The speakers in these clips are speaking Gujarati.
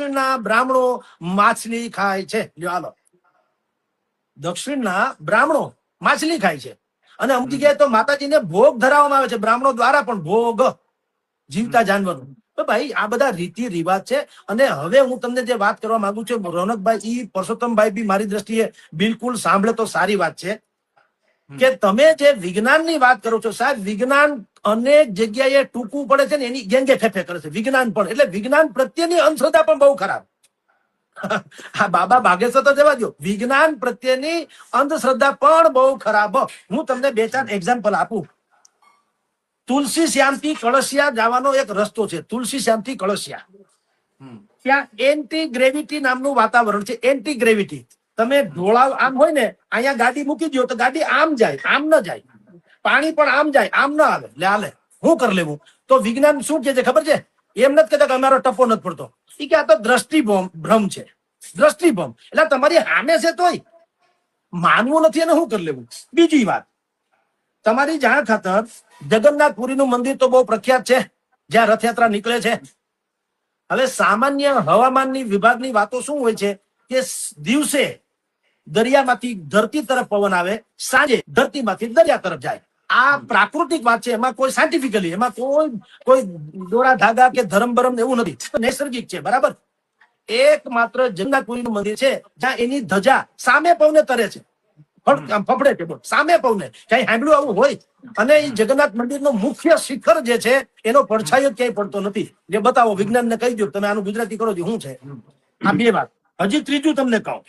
દક્ષિણના બ્રાહ્મણો માછલી ખાય છે. હાલો, દક્ષિણના બ્રાહ્મણો માછલી ખાય છે અને અમુક જગ્યાએ તો માતાજીને ભોગ ધરાવવામાં આવે છે બ્રાહ્મણો દ્વારા પણ, ભોગ જીવતા જાનવરનો. તો ભાઈ આ બધા રીતિ રિવાજ છે. અને હવે હું તમને જે વાત કરવા માંગુ છું રોનકભાઈ, ઈ પરસોત્તમભાઈ બી મારી દ્રષ્ટિએ બિલકુલ સાંભળે તો સારી વાત છે કે તમે જે વિજ્ઞાનની વાત કરો છો સાહેબ, વિજ્ઞાન અનેક જગ્યાએ ટૂંકું પડે છે ને એની ગેંગે ફેફે કરે છે વિજ્ઞાન પણ. એટલે વિજ્ઞાન પ્રત્યેની અંધશ્રદ્ધા પણ બહુ ખરાબ. હા, બાબા બાગેશ્વર તો જવા દો, વિજ્ઞાન પ્રત્યેની અંધશ્રદ્ધા પણ બહુ ખરાબ. હું તમને 2-4 એક્ઝામ્પલ આપું. તુલસી શ્યામથી કળશિયા જવાનો એક રસ્તો છે, તુલસી શ્યામથી કળશિયા. ત્યાં એન્ટી ગ્રેવિટી નામનું વાતાવરણ છે. એન્ટી ગ્રેવિટી, તમે ઢોળાવ આમ હોય ને, અહીંયા ગાડી મૂકી દો તો ગાડી આમ જાય, આમ ન જાય. પાણી પણ આમ જાય, આમ ન આવે. લે હાલે, શું કરી લેવું? તો વિજ્ઞાન શું કે છે ખબર છે? એમ નથી કહેતા કે અમારો ટપ્પો નથી પડતો. એ કે આ તો દ્રષ્ટિભ્રમ છે, દ્રષ્ટિભ્રમ. એટલે તમારી સામે છે તોય માનવું નથી અને શું કરી લેવું? બીજી વાત, તમારી જાણ ખાતર જગન્નાથપુરીનું મંદિર તો બહુ પ્રખ્યાત છે, જ્યાં રથયાત્રા નીકળે છે. હવે સામાન્ય હવામાનની વિભાગની વાતો શું હોય છે કે દિવસે દરિયામાંથી ધરતી તરફ પવન આવે, સાંજે ધરતીમાંથી દરિયા તરફ જાય. આ પ્રાકૃતિક વાત છે, એમાં કોઈ સાયન્ટિફિકલી, એમાં કોઈ દોરા ધાગા કે ધરમ બરમ એવું નથી, નૈસર્ગિક છે. બરાબર. એકમાત્ર જગન્નાથપુરીનું મંદિર છે જ્યાં એની ધજા સામે પવને તરે છે, ફફડે છે, સામે પવને. ક્યાંય સાંભળ્યું આવું હોય? અને એ જગન્નાથ મંદિરનો મુખ્ય શિખર જે છે એનો પડછાયો ક્યાંય પડતો નથી. જે બતાવો, વિજ્ઞાનને કહી દો, તમે આનું ગુજરાતી કરો છો શું છે. આ 2 વાત. હજી ત્રીજું તમને કહું,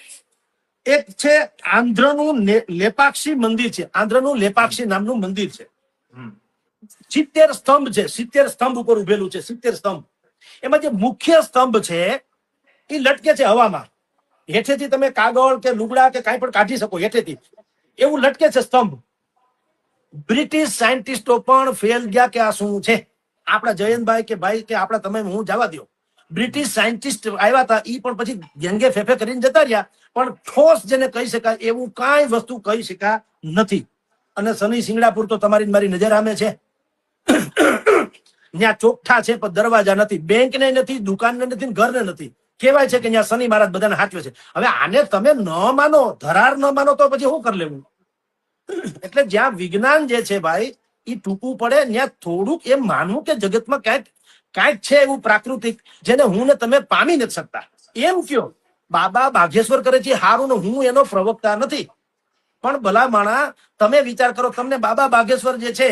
એક છે આંધ્રનું લેપાક્ષી મંદિર છે. આંધ્રનું લેપાક્ષી નામનું મંદિર છે. 70 સ્તંભ છે, 70 સ્તંભ ઉપર ઉભેલું છે, 70 સ્તંભ. એમાં જે મુખ્ય સ્તંભ છે એ લટકે છે હવામાં. હેઠેથી તમે કાગળ કે લુગડા કે કાંઈ પણ કાઢી શકો, હેઠેથી એવું લટકે છે સ્તંભ. બ્રિટિશ સાયન્ટિસ્ટો પણ ફેલ ગયા કે આ શું છે. આપણા જયંતભાઈ કે ભાઈ કે આપણા તમે હું જવા દો, બ્રિટિશ સાયન્ટિસ્ટ આવ્યા હતા, એ પણ પછી ગેંગે ફેફે કરીને જતા રહ્યા. પણ ઠોસ જેને કહી શકાય એવું કાંઈ વસ્તુ કહી શકા નથી. અને શનિ સિંગડાપુર તો તમારી મારી નજર સામે છે. ત્યાં ચોખ્ઠા છે પણ દરવાજા નથી, બેંકને નથી, દુકાનને નથી, ઘરને નથી. કહેવાય છે કે ત્યાં શનિ મહારાજ બધાને હાચવે છે. હવે આને તમે ન માનો, ધરાર ન માનો તો પછી શું કરી લેવું? એટલે જ્યાં વિજ્ઞાન જે છે ભાઈ એ ટૂંકું પડે, ત્યાં થોડુંક એમ માનવું કે જગતમાં કાંઈક છે એવું પ્રાકૃતિક જેને હું ને તમે પામી નથી શકતા. એમ કયો બાબા બાઘેશ્વર કરે છે હારું ને હું એનો પ્રવક્તા નથી. પણ ભલા માણા તમે વિચાર કરો, તમને બાબા બાઘેશ્વર જે છે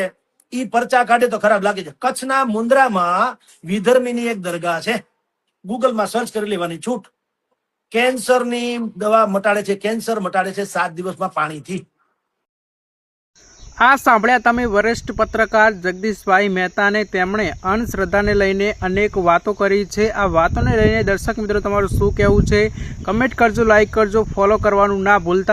એ પરચા કાઢે તો ખરાબ લાગે છે. કચ્છના મુન્દ્રામાં વિધર્મીની એક દરગાહ છે, ગૂગલમાં સર્ચ કરી લેવાની છૂટ. કેન્સરની દવા મટાડે છે, કેન્સર મટાડે છે 7 દિવસમાં પાણીથી. આ સાંભળ્યા તમે વરિષ્ઠ પત્રકાર જગદીશભાઈ મહેતાને. તેમણે અંધશ્રદ્ધાને લઈને અનેક વાતો કરી છે. આ વાતોને લઈને દર્શક મિત્રો તમારું શું કહેવું છે કમેન્ટ કરજો, લાઈક કરજો, ફોલો કરવાનું ના ભૂલતા.